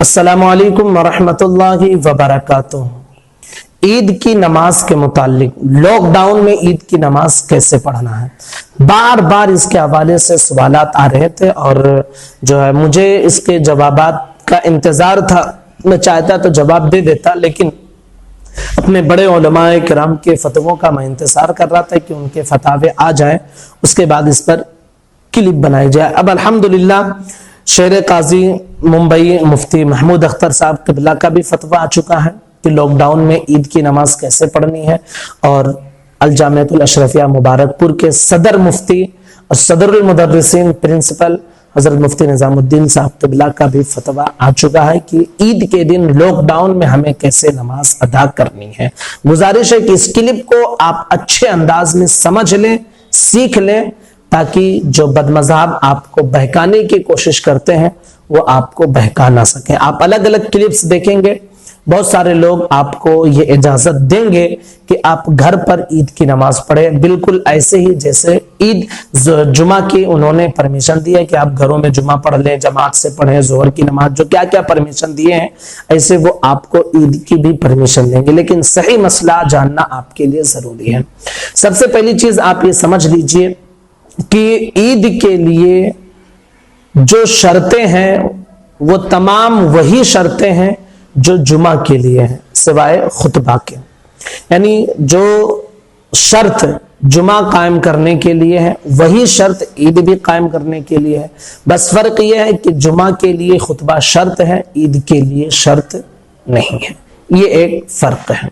अस्सलामु अलैकुम वरहमतुल्लाहि वबरकातुह। ईद की नमाज के मुतालिक लॉकडाउन में ईद की नमाज कैसे पढ़ना है, बार बार इसके हवाले से सवालात आ रहे थे और जो है मुझे इसके जवाबात का इंतजार था। मैं चाहता तो जवाब दे देता, लेकिन अपने बड़े उलमाए किराम के फतवों का मैं इंतजार कर रहा था कि उनके फतावे आ जाएं, उसके बाद इस पर क्लिप बनाई जाए। अब अल्हम्दुलिल्लाह शेर काजी मुंबई मुफ्ती महमूद अख्तर साहब क़िबला का भी फतवा आ चुका है कि लॉकडाउन में ईद की नमाज कैसे पढ़नी है, और अल जामिअतुल अशरफिया मुबारकपुर के सदर मुफ्ती और सदरुल मुदर्रिसीन प्रिंसिपल हजरत मुफ्ती निजामुद्दीन साहब क़िबला का भी फतवा आ चुका है कि ईद के दिन लॉकडाउन में हमें कैसे नमाज अदा करनी है। गुजारिश है कि इस क्लिप को आप अच्छे अंदाज में समझ लें, सीख लें, ताकि जो बदमज़हब आपको बहकाने की कोशिश करते हैं वो आपको बहका ना सके। आप अलग अलग क्लिप्स देखेंगे, बहुत सारे लोग आपको ये इजाजत देंगे कि आप घर पर ईद की नमाज पढ़ें, बिल्कुल ऐसे ही जैसे ईद जुमा की उन्होंने परमिशन दी है कि आप घरों में जुमा पढ़ लें, जमात से पढ़ें, जोहर की नमाज, जो क्या क्या परमिशन दिए हैं ऐसे वो आपको ईद की भी परमिशन देंगे। लेकिन सही मसला जानना आपके लिए जरूरी है। सबसे पहली चीज आप ये समझ लीजिए कि ईद के लिए जो शर्तें हैं वो तमाम वही शर्तें हैं जो जुमा के लिए हैं, सिवाय खुतबा के। यानी जो शर्त जुमा कायम करने के लिए है वही शर्त ईद भी कायम करने के लिए है। बस फर्क यह है कि जुमा के लिए खुतबा शर्त है, ईद के लिए शर्त नहीं है। ये एक फर्क है।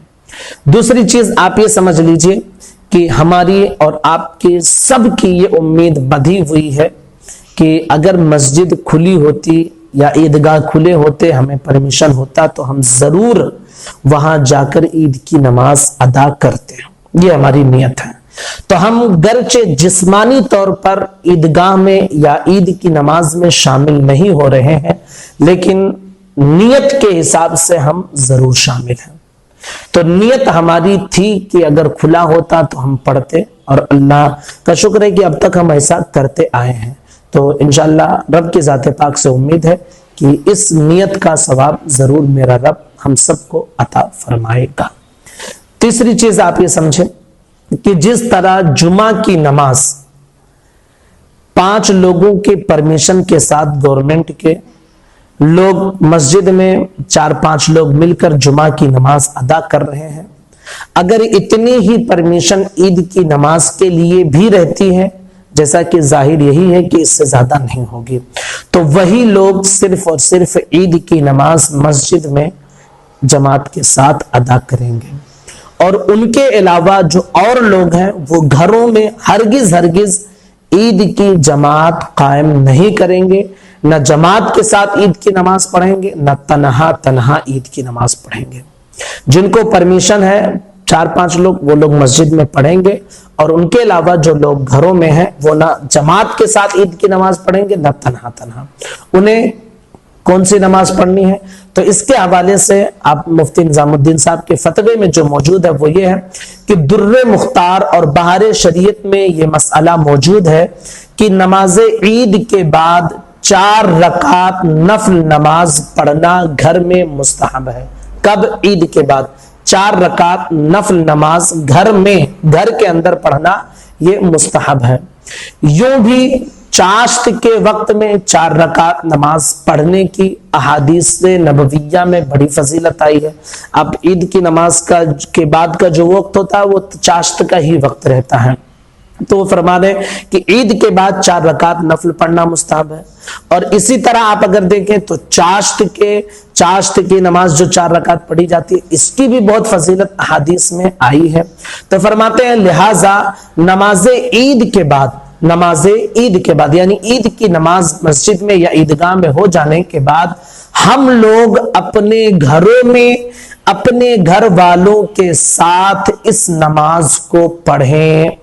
दूसरी चीज आप ये समझ लीजिए कि हमारी और आपकी सबकी ये उम्मीद बंधी हुई है कि अगर मस्जिद खुली होती या ईदगाह खुले होते, हमें परमिशन होता, तो हम जरूर वहां जाकर ईद की नमाज अदा करते। ये हमारी नियत है। तो हम गरचे जिस्मानी तौर पर ईदगाह में या ईद की नमाज में शामिल नहीं हो रहे हैं, लेकिन नियत के हिसाब से हम जरूर शामिल हैं। तो नियत हमारी थी कि अगर खुला होता तो हम पढ़ते, और अल्लाह का शुक्र है कि अब तक हम ऐसा करते आए हैं। तो इंशाअल्लाह रब की ज़ात पाक से उम्मीद है कि इस नियत का सवाब जरूर मेरा रब हम सबको अता फरमाएगा। तीसरी चीज आप ये समझें कि जिस तरह जुमा की नमाज 5 लोगों के परमिशन के साथ गवर्नमेंट के लोग मस्जिद में 4-5 लोग मिलकर जुमा की नमाज अदा कर रहे हैं, अगर इतनी ही परमिशन ईद की नमाज के लिए भी रहती है, जैसा कि जाहिर यही है कि इससे ज्यादा नहीं होगी, तो वही लोग सिर्फ और सिर्फ ईद की नमाज मस्जिद में जमात के साथ अदा करेंगे, और उनके अलावा जो और लोग हैं वो घरों में हरगिज ईद की जमात कायम नहीं करेंगे, न जमात के साथ ईद की नमाज पढ़ेंगे, न तन्हा ईद की नमाज पढ़ेंगे। जिनको परमिशन है 4-5 लोग, वो लोग मस्जिद में पढ़ेंगे, और उनके अलावा जो लोग घरों में हैं वो ना जमात के साथ ईद की नमाज पढ़ेंगे, न तन्हा। उन्हें कौन सी नमाज पढ़नी है, तो इसके हवाले से आप मुफ्ती निजामुद्दीन साहब के फतवे में जो मौजूद है वो ये है कि दुर्रे मुख्तार और बहारे शरीयत में ये मसला मौजूद है कि नमाज ईद के बाद 4 रकात नफल नमाज पढ़ना घर में मुस्तहब है। कब? ईद के बाद 4 रकात नफल नमाज घर में, घर के अंदर पढ़ना ये मुस्तहब है। यूं भी चाश्त के वक्त में 4 रकात नमाज पढ़ने की अहादीस से नबविया में बड़ी फजीलत आई है। अब ईद की नमाज के बाद का जो वक्त होता है वो चाश्त का ही वक्त रहता है, तो वो फरमा रहे कि ईद के बाद 4 रकात नफल पढ़ना मुस्तहब है। और इसी तरह आप अगर देखें तो चाश्त की नमाज जो 4 रकात पढ़ी जाती है, इसकी भी बहुत फजीलत हदीस में आई है। तो फरमाते हैं लिहाजा नमाज ईद के बाद यानी ईद की नमाज मस्जिद में या ईदगाह में हो जाने के बाद हम लोग अपने घरों में अपने घर वालों के साथ इस नमाज को पढ़ें।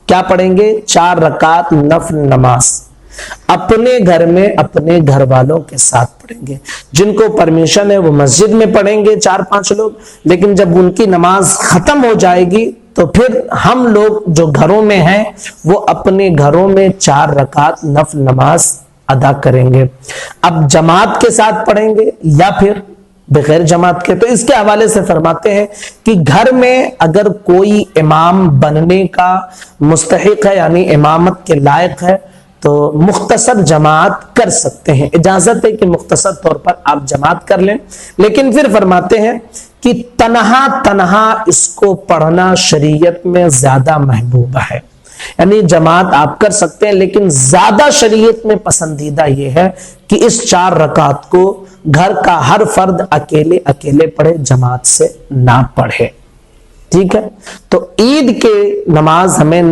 क्या पढ़ेंगे? 4 रकात नफल नमाज अपने घर में अपने घर वालों के साथ पढ़ेंगे। जिनको परमिशन है वो मस्जिद में पढ़ेंगे 4-5 लोग, लेकिन जब उनकी नमाज खत्म हो जाएगी तो फिर हम लोग जो घरों में हैं वो अपने घरों में 4 रकात नफल नमाज ادا کریں گے۔ اب جماعت کے ساتھ پڑھیں گے یا پھر بغیر جماعت کے؟ تو اس کے حوالے سے فرماتے ہیں کہ گھر میں اگر کوئی امام بننے کا مستحق ہے یعنی امامت کے لائق ہے تو مختصر جماعت کر سکتے ہیں، اجازت ہے کہ مختصر طور پر آپ جماعت کر لیں، لیکن پھر فرماتے ہیں کہ تنہا اس کو پڑھنا شریعت میں زیادہ محبوب ہے، یعنی جماعت آپ کر سکتے ہیں لیکن زیادہ شریعت میں پسندیدہ یہ ہے کہ اس 4 رکعت کو گھر کا ہر فرد اکیلے اکیلے پڑھے، جماعت سے نہ پڑھے، ٹھیک ہے؟ تو عید کے نماز ہمیں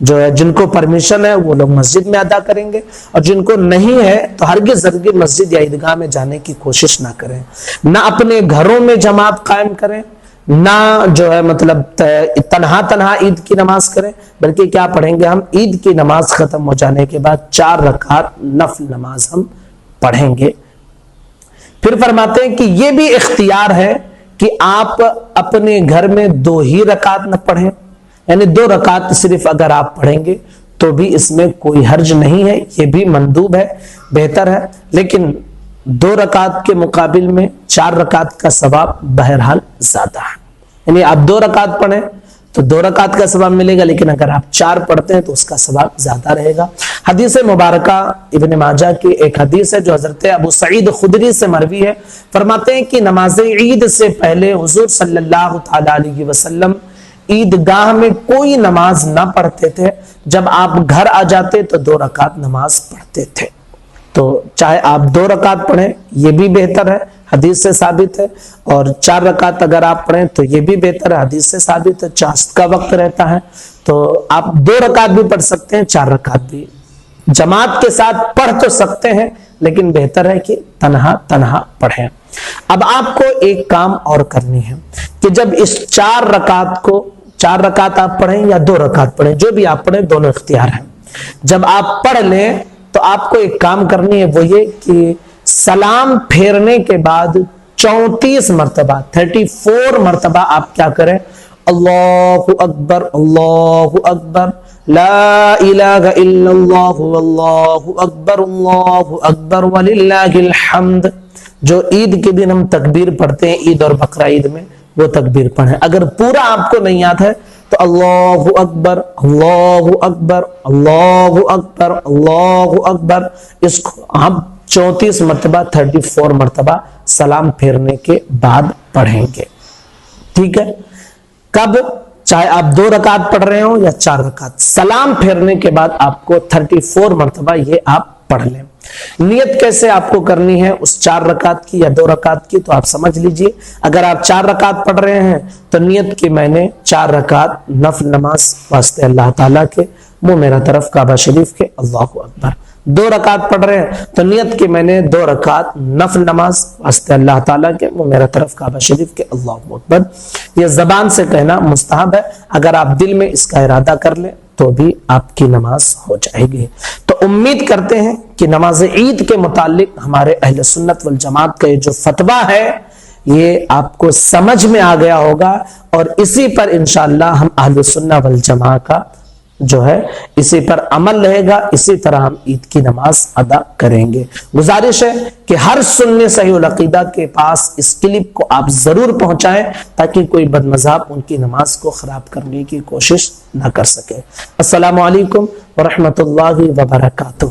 جو ہے جن کو پرمیشن ہے وہ لوگ مسجد میں ادا کریں گے، اور جن کو نہیں ہے تو ہرگز مسجد یا عیدگاہ میں جانے کی کوشش نہ کریں، نہ اپنے گھروں میں جماعت قائم کریں، نہ جو ہے مطلب تنہا عید کی نماز کریں، بلکہ کیا پڑھیں گے ہم؟ عید کی نماز ختم ہو جانے کے بعد 4 رکعت نفل نماز ہم پڑھیں گے۔ پھر فرماتے ہیں کہ یہ بھی اختیار ہے کہ آپ اپنے گھر میں 2 ہی رکعت نہ پڑھیں، یعنی 2 رکعت صرف اگر آپ پڑھیں گے تو بھی اس میں کوئی حرج نہیں ہے، یہ بھی مندوب ہے، بہتر ہے، لیکن 2 رکعت کے مقابل میں 4 رکعت کا ثواب بہرحال زیادہ ہے، یعنی آپ 2 رکعت پڑھیں تو 2 رکعت کا ثواب ملے گا، لیکن اگر آپ 4 پڑھتے ہیں تو اس کا ثواب زیادہ رہے گا۔ حدیث مبارکہ ابن ماجہ کی ایک حدیث ہے جو حضرت ابو سعید خدری سے مروی ہے، فرماتے ہیں کہ نماز عید سے پہلے حضور صلی اللہ تعالی علیہ وسلم عیدگاہ میں کوئی نماز نہ پڑھتے تھے، جب آپ گھر آ جاتے تو 2 رکعت نماز پڑھتے تھے۔ تو چاہے آپ 2 رکعت پڑھیں یہ بھی بہتر ہے، حدیث سے ثابت ہے، اور 4 رکعت اگر آپ پڑھیں تو یہ بھی بہتر ہے، حدیث سے ثابت ہے، چاشت کا وقت رہتا ہے تو آپ 2 رکعت بھی پڑھ سکتے ہیں، 4 رکعت بھی جماعت کے ساتھ پڑھ تو سکتے ہیں، لیکن بہتر ہے کہ تنہا پڑھیں۔ اب آپ کو ایک کام اور کرنی ہے کہ جب اس 4 رکعت آپ پڑھیں یا 2 رکعت پڑھیں، جو بھی آپ پڑھیں دونوں اختیار ہیں، جب آپ پڑھ لیں تو آپ کو ایک کام کرنی ہے، وہ یہ کہ سلام پھیرنے کے بعد 34 مرتبہ 34 مرتبہ آپ کیا کریں؟ اللہ اکبر اللہ اکبر لا الہ الا اللہ واللہ اکبر وللہ الحمد، جو عید کے دن ہم تکبیر پڑھتے ہیں عید اور بقرہ عید میں، وہ تکبیر پڑھیں۔ اگر پورا آپ کو نہیں یاد ہے تو اللہ اکبر اللہ اکبر اللہ اکبر اللہ اکبر، اس کو ہم 34 مرتبہ 34 مرتبہ سلام پھیرنے کے بعد پڑھیں گے، ٹھیک ہے؟ کب؟ چاہے آپ 2 رکعت پڑھ رہے ہوں یا 4 رکعت، سلام پھیرنے کے بعد آپ کو 34 مرتبہ یہ آپ پڑھ لیں۔ نیت کیسے آپ کو کرنی ہے اس 4 رکعت کی یا 2 رکعت کی تو آپ سمجھ لیجئے۔ اگر آپ 4 رکعت پڑھ رہے ہیں تو نیت کی میں نے 4 رکعت نفل نماز واسطے اللہ تعالیٰ کے، منہ میرا طرف کعبہ شریف کے، اللہ اکبر۔ 2 رکعت پڑھ رہے ہیں تو نیت کی میں نے 2 رکعت نفل نماز واسطے اللہ تعالیٰ کے، منہ میرا طرف کعبہ شریف کے، اللہ اکبر۔ یہ زبان سے کہنا مستحب ہے، اگر آپ دل میں اس کا ارادہ کر لیں تو بھی آپ کی نماز ہو جائے گی۔ تو امید کرتے ہیں کہ نماز عید کے متعلق ہمارے اہل سنت والجماعت کا یہ جو فتویٰ ہے یہ آپ کو سمجھ میں آ گیا ہوگا، اور اسی پر انشاءاللہ ہم اہل سنت والجماعت کا جو ہے اسی پر عمل رہے گا، اسی طرح ہم عید کی نماز ادا کریں گے۔ گزارش ہے کہ ہر سنی صحیح العقیدہ کے پاس اس کلپ کو آپ ضرور پہنچائیں تاکہ کوئی بد مذہب ان کی نماز کو خراب کرنے کی کوشش نہ کر سکے۔ السلام علیکم ورحمۃ اللہ وبرکاتہ۔